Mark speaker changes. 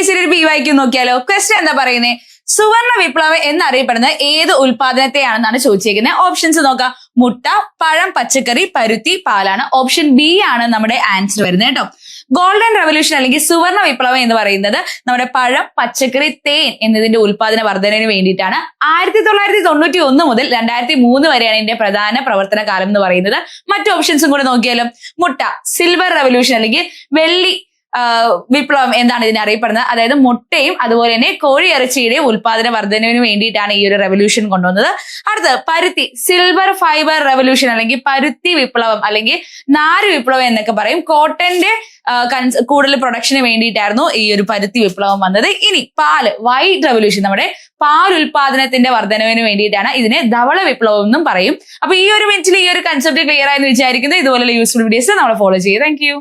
Speaker 1: Easily ഒരു PYQ നോക്കിയാലോ. Question എന്താ പറയുന്നത്? സുവർണ വിപ്ലവം എന്നറിയപ്പെടുന്നത് ഏത് ഉൽപാദനത്തെയാണെന്നാണ് ചോദിച്ചിരിക്കുന്നത്. ഓപ്ഷൻസ് നോക്കാം. മുട്ട, പഴം, പച്ചക്കറി, പരുത്തി, പാലാണ്. ഓപ്ഷൻ ബി ആണ് നമ്മുടെ ആൻസർ വരുന്നത് കേട്ടോ. ഗോൾഡൻ റെവല്യൂഷൻ അല്ലെങ്കിൽ സുവർണ വിപ്ലവം എന്ന് പറയുന്നത് നമ്മുടെ പഴം, പച്ചക്കറി, തേൻ എന്നതിന്റെ ഉൽപാദന വർധനവിന് വേണ്ടിയിട്ടാണ്. 1991 മുതൽ 2003 വരെയാണ് ഇതിന്റെ പ്രധാന പ്രവർത്തന കാലം എന്ന് പറയുന്നത്. മറ്റു ഓപ്ഷൻസും കൂടെ നോക്കിയാലും. മുട്ട, സിൽവർ റെവല്യൂഷൻ അല്ലെങ്കിൽ വെള്ളി വിപ്ലവം എന്നാണ് ഇതിനെ അറിയപ്പെടുന്നത്. അതായത് മുട്ടയും അതുപോലെ തന്നെ കോഴിയിറച്ചിയുടെയും ഉൽപാദന വർധനവിന് വേണ്ടിയിട്ടാണ് ഈ ഒരു റെവല്യൂഷൻ കൊണ്ടുവന്നത്. അടുത്തത് പരുത്തി, സിൽവർ ഫൈബർ റെവല്യൂഷൻ അല്ലെങ്കിൽ പരുത്തി വിപ്ലവം അല്ലെങ്കിൽ നാര് വിപ്ലവം എന്നൊക്കെ പറയും. കോട്ടന്റെ കൂടുതൽ പ്രൊഡക്ഷന് വേണ്ടിയിട്ടായിരുന്നു ഈ ഒരു പരുത്തി വിപ്ലവം വന്നത്. ഇനി പാല്, വൈറ്റ് റെവല്യൂഷൻ, നമ്മുടെ പാൽ ഉൽപാദനത്തിന്റെ വർധനവിന് വേണ്ടിയിട്ടാണ്. ഇതിനെ ധവള വിപ്ലവം എന്നും പറയും. അപ്പൊ ഈ ഒരു മിനിറ്റിൽ ഈ ഒരു കൺസെപ്റ്റ് ക്ലിയർ ആയെന്ന് വിചാരിക്കുന്നത്. ഇതുപോലുള്ള യൂസ്ഫുൾ വീഡിയോസ് നമ്മൾ ഫോളോ ചെയ്യും. Thank you.